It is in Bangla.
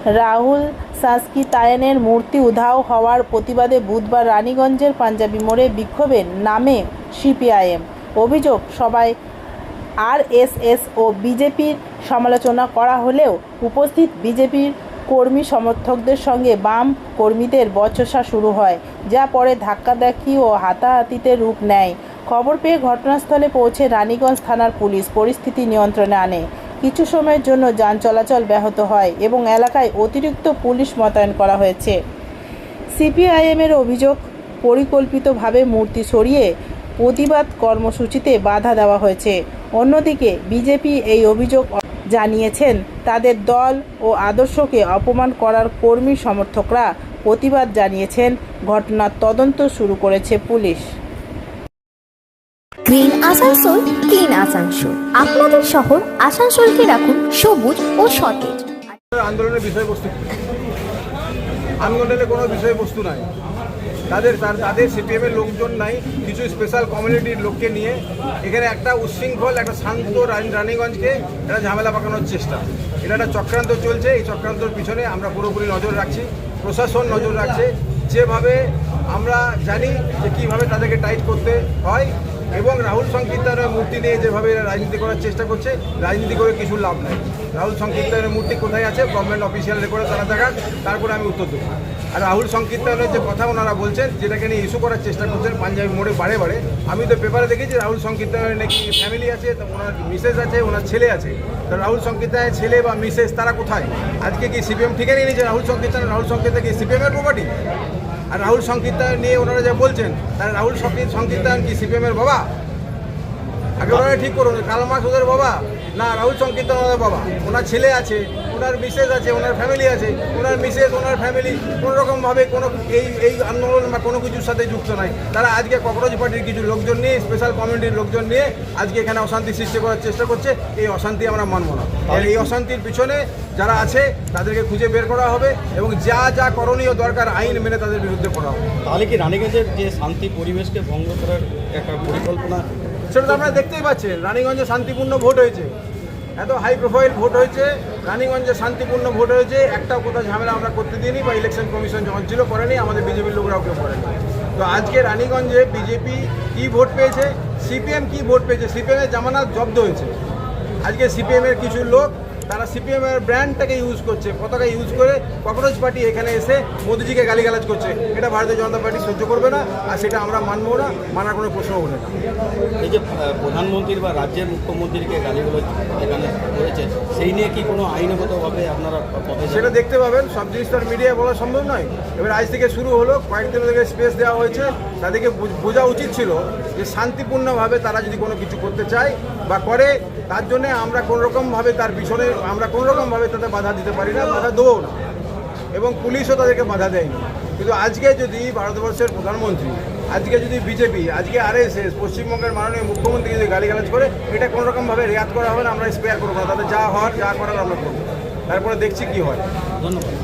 রাহুল সাংস্কৃতায়নের মূর্তি উধাও হওয়ার প্রতিবাদে বুধবার রানীগঞ্জের পাঞ্জাবি মোড়ে বিক্ষোভের নামে সিপিআইএম। অভিযোগ সভায় আরএসএস ও বিজেপির সমালোচনা করা হলেও উপস্থিত বিজেপির কর্মী সমর্থকদের সঙ্গে বাম কর্মীদের বচসা শুরু হয়, যা পরে ধাক্কাধাক্কি ও হাতাহাতিতে রূপ নেয়। খবর পেয়ে ঘটনাস্থলে পৌঁছে রানীগঞ্জ থানার পুলিশ পরিস্থিতি নিয়ন্ত্রণে আনে। কিছু সময়ের জন্য যান চলাচল ব্যাহত হয় এবং এলাকায় অতিরিক্ত পুলিশ মোতায়েন করা হয়েছে। সিপিআইএমের অভিযোগ, পরিকল্পিতভাবে মূর্তি সরিয়ে প্রতিবাদ কর্মসূচিতে বাধা দেওয়া হয়েছে। অন্যদিকে বিজেপি এই অভিযোগ জানিয়েছেন তাদের দল ও আদর্শকে অপমান করার কর্মী সমর্থকরা প্রতিবাদ জানিয়েছেন। ঘটনার তদন্ত শুরু করেছে police. Green Asansol, clean Asansol. আপনাদের শহর আসানসোলকে রাখুন সবুজ ও সতেজ। আন্দোলনের বিষয়বস্তু, আন্দোলনে কোনো বিষয়বস্তু নাই, তাদের সিপিএমের লোকজন নাই, কিছু স্পেশাল কমিউনিটির লোককে নিয়ে এখানে একটা উচ্ছৃঙ্খল, একটা শান্ত রানীগঞ্জকে একটা ঝামেলা পাকানোর চেষ্টা, এটা একটা চক্রান্ত চলছে। এই চক্রান্তর পিছনে আমরা পুরোপুরি নজর রাখছি, প্রশাসন নজর রাখছে। যেভাবে আমরা জানি যে কীভাবে তাদেরকে টাইট করতে হয়, এবং রাহুল সংকীর্তনের মূর্তি নিয়ে যেভাবে রাজনীতি করার চেষ্টা করছে, রাজনীতি করে কিছু লাভ নেই। রাহুল সংকীর্তনের মূর্তি কোথায় আছে, গভর্নমেন্ট অফিসিয়াল রেকর্ডে তারা দেখাক, তারপরে আমি উত্তর দেবো। আর রাহুল সংকীর্তনের যে কথা ওনারা বলছেন, যেটাকে নিয়ে ইস্যু করার চেষ্টা করছেন পাঞ্জাবি মোড়ে বারে বারে, আমি তো পেপারে দেখেছি রাহুল সংকীর্তনের নাকি ফ্যামিলি আছে, তো ওনার মিসেস আছে, ওনার ছেলে আছে। তো রাহুল সংকীর্তনের ছেলে বা মিসেস তারা কোথায়? আজকে কি সিপিএম ঠিকই নিয়ে নিয়েছে রাহুল সংকীর্তন কি সিপিএমের প্রপার্টি? আর রাহুল সংকীর্তন নিয়ে ওনারা যা বলছেন, তাহলে রাহুল সংকীর্তন কি সিপিএমের বাবা? আগে ওনারা ঠিক করুন, কাল মার্কস ওদের বাবা না রাহুল সংকীর্তন ওদের বাবা? ওনার ছেলে আছে, ওনার মিসেস আছে, ওনার ফ্যামিলি আছে। ওনার মিসেস, ওনার ফ্যামিলি কোনোরকমভাবে কোনো এই আন্দোলন বা কোনো কিছুর সাথে যুক্ত নাই। তারা আজকে ককরোচ পার্টির কিছু লোকজন নিয়ে, স্পেশাল কমিউনিটির লোকজন নিয়ে আজকে এখানে অশান্তি সৃষ্টি করার চেষ্টা করছে। এই অশান্তি আমরা মানব না। আর এই অশান্তির পিছনে যারা আছে তাদেরকে খুঁজে বের করা হবে এবং যা যা করণীয় দরকার আইন মেনে তাদের বিরুদ্ধে করা হবে। তাহলে কি রানীগঞ্জের যে শান্তি পরিবেশকে ভঙ্গ করার একটা পরিকল্পনা? সেটা তো আপনারা দেখতেই পাচ্ছেন, রানীগঞ্জে শান্তিপূর্ণ ভোট হয়েছে, এত হাই প্রোফাইল ভোট হয়েছে, রানীগঞ্জে শান্তিপূর্ণ ভোট হয়েছে, একটাও কোথাও ঝামেলা আমরা করতে দিইনি, বা ইলেকশন কমিশন যখন ছিল করেনি, আমাদের বিজেপির লোকরাও কেউ করেনি। তো আজকে রানীগঞ্জে বিজেপি কী ভোট পেয়েছে, সিপিএম কী ভোট পেয়েছে, সিপিএমের জামানত জব্দ হয়েছে। আজকে সিপিএমের কিছু লোক তারা সিপিএমের ব্র্যান্ডটাকে ইউজ করছে, পতাকা ইউজ করে ককরোচ পার্টি এখানে এসে মোদিজিকে গালিগালাজ করছে। এটা ভারতীয় জনতা পার্টি সহ্য করবে না, আর সেটা আমরা মানবো না, মানার কোনো প্রশ্ন ওঠে না। এই যে প্রধানমন্ত্রী বা রাজ্যের মুখ্যমন্ত্রীকে গালিগালাজ এখানে করেছে, সেই নিয়ে কি কোনো আইনগতভাবে আপনারা সেটা দেখতে পাবেন? সব জিনিস তো আর মিডিয়ায় বলা সম্ভব নয়। এবার আজ থেকে শুরু হলো, কয়েকদিন থেকে স্পেস দেওয়া হয়েছে, তাদেরকে বোঝা উচিত ছিল যে শান্তিপূর্ণভাবে তারা যদি কোনো কিছু করতে চায় বা করে, তার জন্যে আমরা কোনোরকমভাবে তার পিছনে আমরা কোনোরকমভাবে তাদের বাধা দিতে পারি না, বাধা দেবো না, এবং পুলিশও তাদেরকে বাধা দেয়নি। কিন্তু আজকে যদি ভারতবর্ষের প্রধানমন্ত্রী, আজকে যদি বিজেপি, আজকে আরএসএস, পশ্চিমবঙ্গের মাননীয় মুখ্যমন্ত্রী যদি গালিগালাজ করে, এটা কোনোরকমভাবে রেয়াত করা হবে না, আমরা স্পেয়ার করবো না। তাদের যা হওয়ার যা করার আমরা করবো, তারপরে দেখছি কী হয়। ধন্যবাদ।